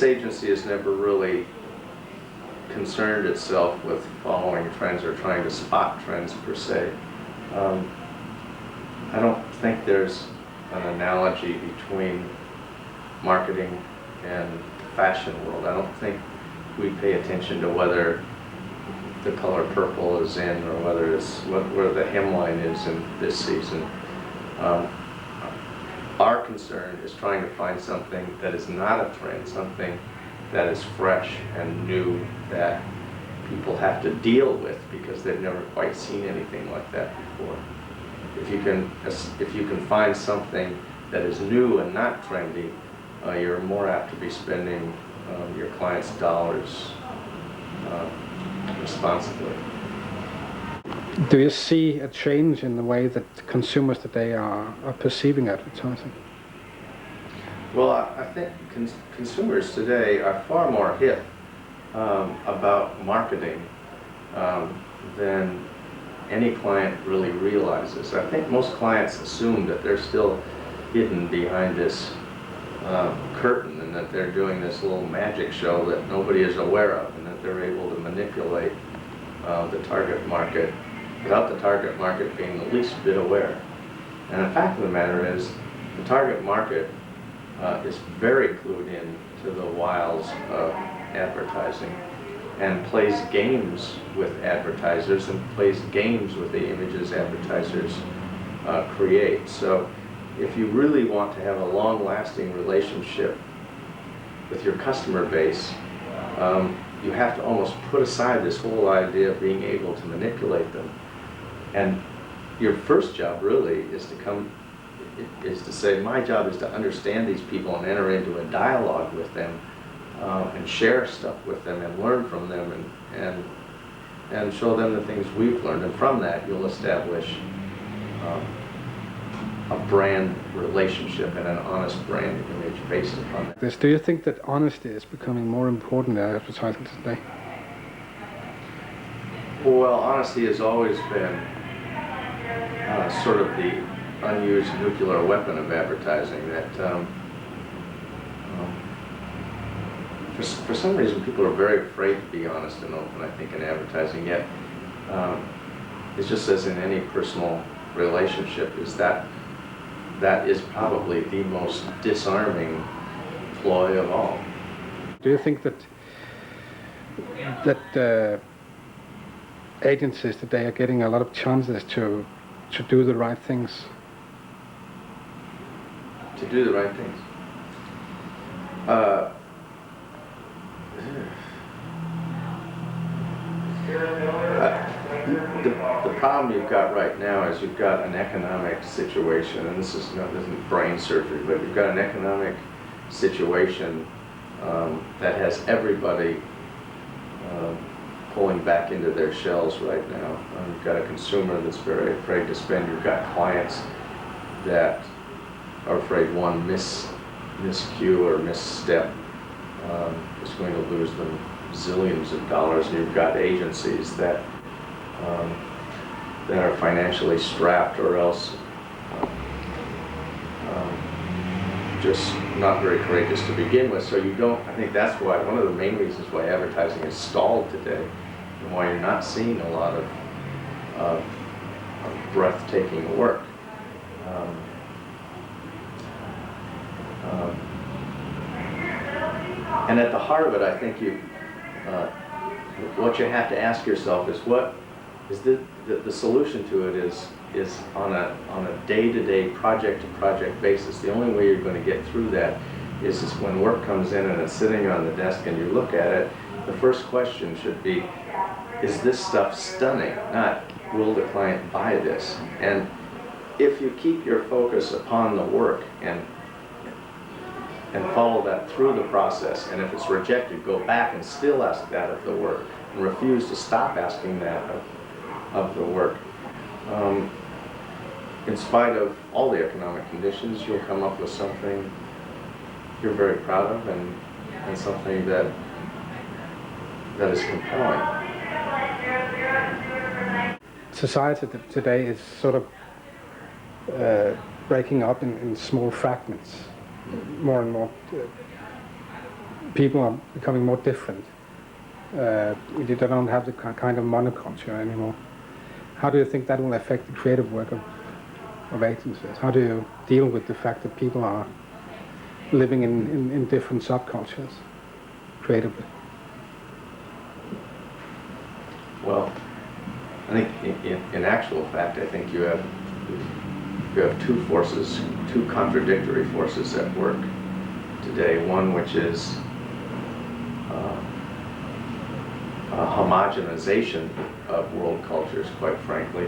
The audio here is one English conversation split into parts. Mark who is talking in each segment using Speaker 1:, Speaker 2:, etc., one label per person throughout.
Speaker 1: this agency has never really concerned itself with following trends or trying to spot trends per se. I don't think there's an analogy between marketing and the fashion world. I don't think we pay attention to whether the color purple is in or whether it's where the hemline is in this season. Our concern is trying to find something that is not a trend, something that is fresh and new that people have to deal with because they've never quite seen anything like that before. If you can find something that is new and not trendy, you're more apt to be spending your clients' dollars responsibly.
Speaker 2: Do you see a change in the way that consumers today are perceiving advertising?
Speaker 1: Well, I think consumers today are far more hip about marketing than any client really realizes. I think most clients assume that they're still hidden behind this curtain and that they're doing this little magic show that nobody is aware of, and that they're able to manipulate the target market without the target market being the least bit aware. And the fact of the matter is, the target market is very clued in to the wiles of advertising and plays games with advertisers and plays games with the images advertisers create. So if you really want to have a long-lasting relationship with your customer base, you have to almost put aside this whole idea of being able to manipulate them. And your first job really is to say, my job is to understand these people and enter into a dialogue with them and share stuff with them and learn from them and show them the things we've learned. And from that, you'll establish a brand relationship and an honest brand image based upon that.
Speaker 2: Do you think that honesty is becoming more important in advertising today?
Speaker 1: Well, honesty has always been sort of the unused nuclear weapon of advertising that for some reason people are very afraid to be honest and open, I think, in advertising, yet it's just as in any personal relationship, is that is probably the most disarming ploy of all.
Speaker 2: Do you think that agencies today are getting a lot of chances to do the right things?
Speaker 1: To do the right things? The problem you've got right now is you've got an economic situation, and this isn't brain surgery, but you've got an economic situation that has everybody pulling back into their shells right now. You've got a consumer that's very afraid to spend. You've got clients that are afraid one miscue or misstep is going to lose them zillions of dollars, and you've got agencies that are financially strapped or else just not very courageous to begin with. So I think that's why, one of the main reasons why advertising is stalled today and why you're not seeing a lot of breathtaking work. And at the heart of it, I think what you have to ask yourself is, what is the solution to it is on a day-to-day, project-to-project basis. The only way you're going to get through that is when work comes in and it's sitting on the desk and you look at it, the first question should be, is this stuff stunning? Not, will the client buy this? And if you keep your focus upon the work and follow that through the process, and if it's rejected, go back and still ask that of the work, and refuse to stop asking that of the work. In spite of all the economic conditions, you'll come up with something you're very proud of and something that is compelling.
Speaker 2: Society today is sort of breaking up in small fragments, more and more. people are becoming more different. They don't have the kind of monoculture anymore. How do you think that will affect the creative work of agencies? How do you deal with the fact that people are living in different subcultures creatively?
Speaker 1: Well, I think in actual fact, I think you have two forces, two contradictory forces at work today. One which is a homogenization of world cultures, quite frankly,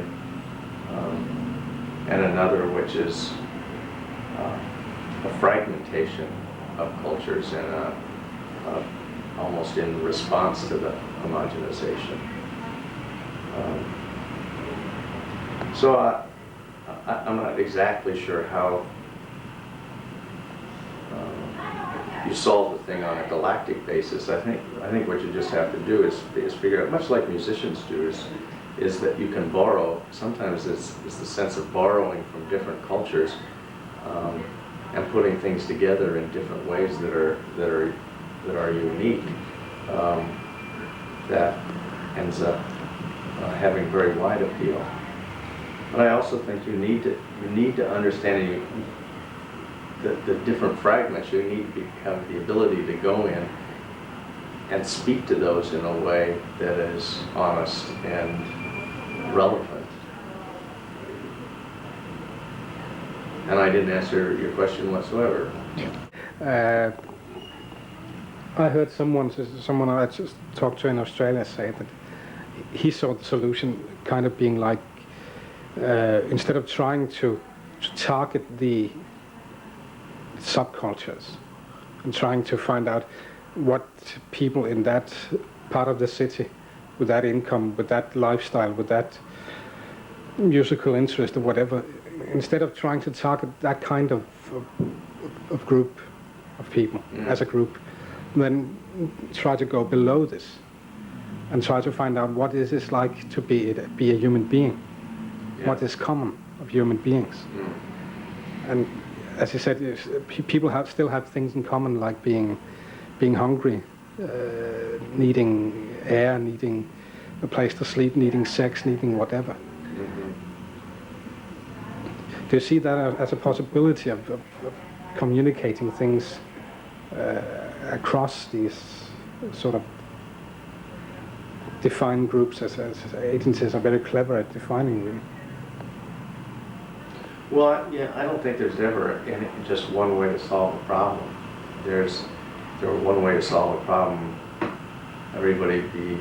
Speaker 1: and another which is a fragmentation of cultures and almost in response to the homogenization. So I'm not exactly sure how you solve the thing on a galactic basis. I think what you just have to do is figure out, much like musicians do, is that you can borrow. Sometimes it's the sense of borrowing from different cultures and putting things together in different ways that are unique. That ends up having very wide appeal. But I also think you need to understand the different fragments. You need to have the ability to go in and speak to those in a way that is honest and relevant. And I didn't answer your question whatsoever.
Speaker 2: I heard someone I just talked to in Australia say that he saw the solution kind of being like, instead of trying to target the subcultures and trying to find out what people in that part of the city, with that income, with that lifestyle, with that musical interest or whatever, instead of trying to target that kind of group of people as a group, then try to go below this and try to find out what is it like to be a human being. Yeah. What is common of human beings. And as you said, people still have things in common, like being hungry, needing air, needing a place to sleep, needing sex, needing whatever. Do you see that as a possibility of communicating things across these sort of defined groups, as agencies are very clever at defining them?
Speaker 1: Well, yeah, I don't think there's ever just one way to solve a problem. There's one way to solve a problem, everybody be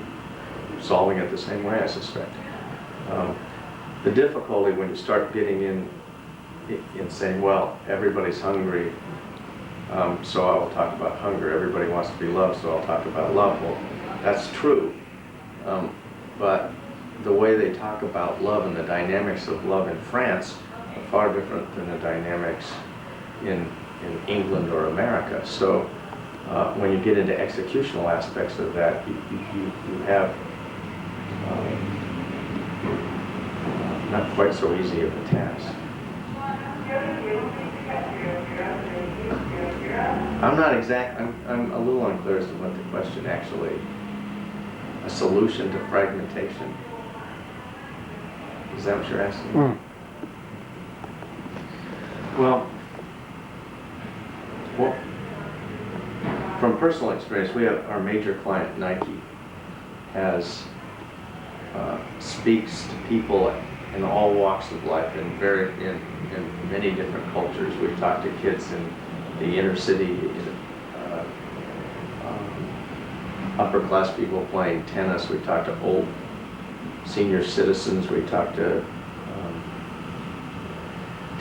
Speaker 1: solving it the same way, I suspect. The difficulty when you start getting in saying, well, everybody's hungry, so I will talk about hunger. Everybody wants to be loved, so I'll talk about love. Well, that's true, but the way they talk about love and the dynamics of love in France are far different than the dynamics in England or America. So when you get into executional aspects of that, you have not quite so easy of a task. I'm a little unclear as to what the question actually, a solution to fragmentation. Is that what you're asking? Well, from personal experience, we have our major client, Nike, speaks to people in all walks of life in many different cultures. We've talked to kids in the inner city, upper class people playing tennis. We've talked to old senior citizens. We talked to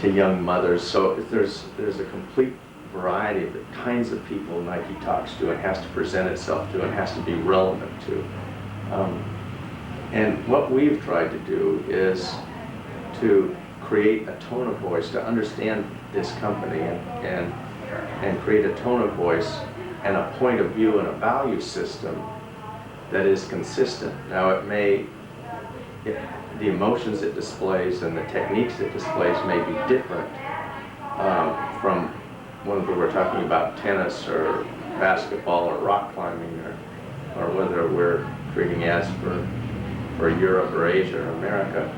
Speaker 1: young mothers. So there's a complete variety of the kinds of people Nike talks to and has to present itself to and has to be relevant to. And what we've tried to do is to create a tone of voice, to understand this company and create a tone of voice and a point of view and a value system that is consistent. Now the emotions it displays and the techniques it displays may be different from when we were talking about tennis or basketball or rock climbing, or whether we're creating ads for Europe or Asia or America.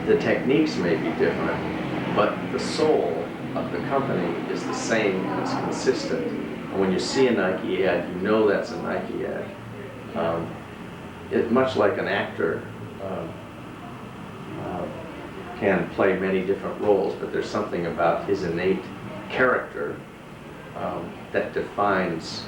Speaker 1: The techniques may be different, but the soul of the company is the same and it's consistent. And when you see a Nike ad, you know that's a Nike ad. Much like an actor can play many different roles, but there's something about his innate character that defines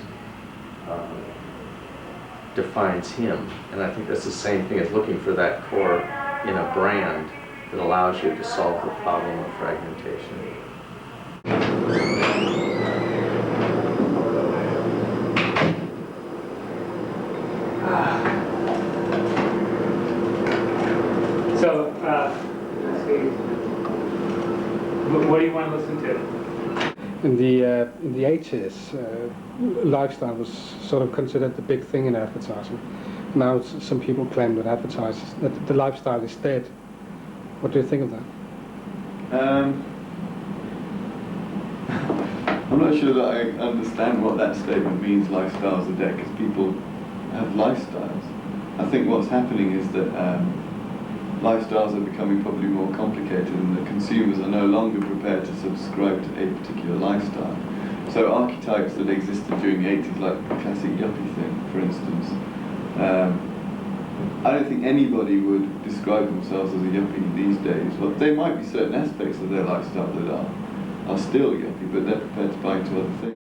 Speaker 1: him. And I think that's the same thing as looking for that core in a brand that allows you to solve the problem of fragmentation.
Speaker 3: So, let's see. What do you want to listen to?
Speaker 2: In the 80s, lifestyle was sort of considered the big thing in advertising. Now some people claim that the lifestyle is dead. What do you think of that?
Speaker 4: I'm not sure that I understand what that statement means, lifestyles are dead, because people have lifestyles. I think what's happening is that lifestyles are becoming probably more complicated and that consumers are no longer prepared to subscribe to a particular lifestyle. So archetypes that existed during the 80s, like the classic yuppie thing, for instance, I don't think anybody would describe themselves as a yuppie these days. Well, there might be certain aspects of their lifestyle that are still yuppie, but they're prepared to buy into other things.